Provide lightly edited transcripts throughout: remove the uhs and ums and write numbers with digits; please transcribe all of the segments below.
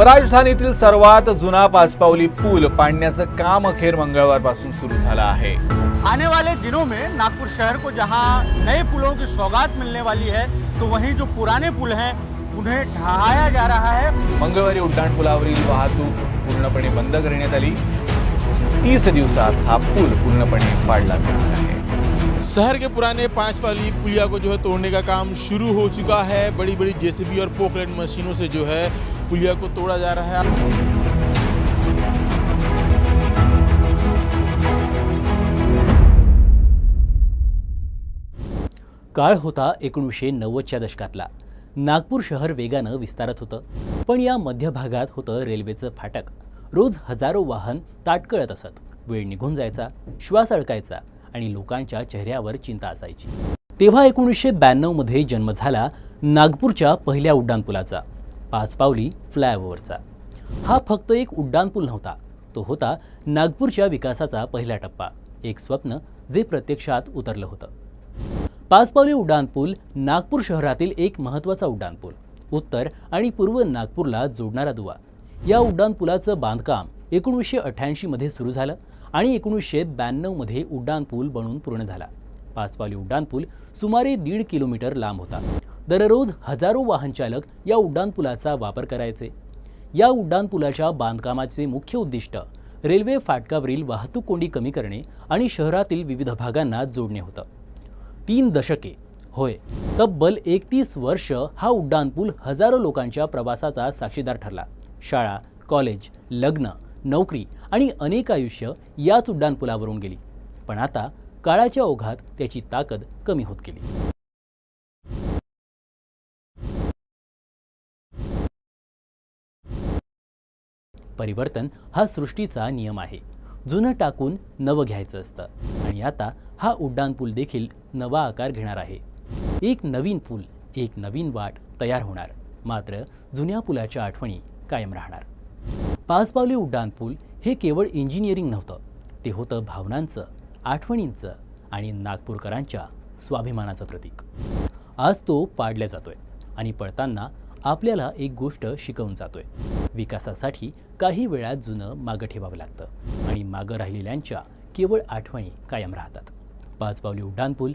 राजधानीतील सर्वात जुना पाचपावली पूल पाडण्याचं काम अखेर मंगळवारपासून सुरू झालं आहे। आने वाले दिनों में नागपुर शहर को जहां नए पुलों की सौगात मिलने वाली है, तो वहीं जो पुराने पुल हैं उन्हें ढहाया जा रहा है। मंगळवारी उड्डाणपुलावरील वाहतूक पूर्णपणे बंद करण्यात आली। 30 दिवसात हा पूल पूर्णपणे पाडला जाणार आहे। शहर के पुराने पांचपावली पुलिया को जो है तोड़ने का काम शुरू हो चुका है। बड़ी बड़ी जेसीबी और पोकलैंड मशीनों से जो है पुलिया को तोड़ा जा रहा है। काळ होता 1990च्या दशकातला। नागपूर शहर वेगानं विस्तारत होतं, पण या मध्यभागात होतं रेल्वेचं फाटक। रोज हजारो वाहन ताटकळत असत, वेळ निघून जायचा, श्वास अडकायचा आणि लोकांच्या चेहऱ्यावर चिंता असायची। तेव्हा 1992 मध्ये जन्म झाला नागपूरच्या पहिल्या उड्डाणपुलाचा, पाचपावली फ्लायओव्हरचा। हा फक्त एक उड्डाणपूल नव्हता, तो होता नागपूरच्या विकासाचा पहिला टप्पा, एक स्वप्न जे प्रत्यक्षात उतरलं होतं। पाचपावली उड्डाणपूल नागपूर शहरातील एक महत्त्वाचा उड्डाणपूल, उत्तर आणि पूर्व नागपूरला जोडणारा दुवा। या उड्डाणपुलाचं बांधकाम 1988 मध्ये सुरू झालं आणि 1992 मध्ये उड्डाणपूल बनून पूर्ण झाला। पाचपावली उड्डाणपूल सुमारे 1.5 किलोमीटर लांब होता। दररोज हजारो वाहनचालक या उड्डाणपुलाचा वापर करायचे। या उड्डाणपुलाच्या बांधकामाचे मुख्य उद्दिष्ट रेल्वे फाटकावरील वाहतूक कोंडी कमी करणे आणि शहरातील विविध भागांना जोडणे होतं। 3 दशके, होय तब्बल 31 वर्ष हा उड्डाणपूल हजारो लोकांच्या प्रवासाचा साक्षीदार ठरला। शाळा, कॉलेज, लग्न, नोकरी आणि अनेक आयुष्य याच उड्डाणपुलावरून गेली। पण आता काळाच्या ओघात त्याची ताकद कमी होत गेली। परिवर्तन हा सृष्टीचा नियम आहे। जुनं टाकून नवं घ्यायचं असतं आणि आता हा उड्डाणपूल देखील नवा आकार घेणार आहे। एक नवीन पूल, एक नवीन वाट तयार होणार, मात्र जुन्या पुलाच्या आठवणी कायम राहणार। पाचपावली उड्डाणपूल हे केवळ इंजिनिअरिंग नव्हतं, ते होतं भावनांचं, आठवणींचं आणि नागपूरकरांच्या स्वाभिमानाचं प्रतीक। आज तो पाडला जातोय आणि पडताना आपल्याला एक गोष्ट शिकवून जातोय। विकासासाठी काही वेळा जुनं मागं ठेवावं लागतं आणि मागं राहिलेल्यांच्या केवळ आठवणी कायम राहतात। पाचपावली उड्डाणपूल,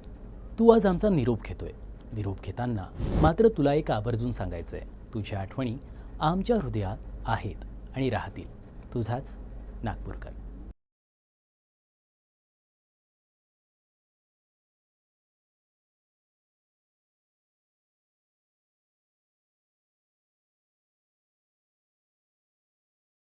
तू आज आमचा निरोप घेतोय। निरोप घेताना मात्र तुला एक आवर्जून सांगायचंय, तुझ्या आठवणी आमच्या हृदयात आहेत आणि राहतील। तुझाच नागपूरकर।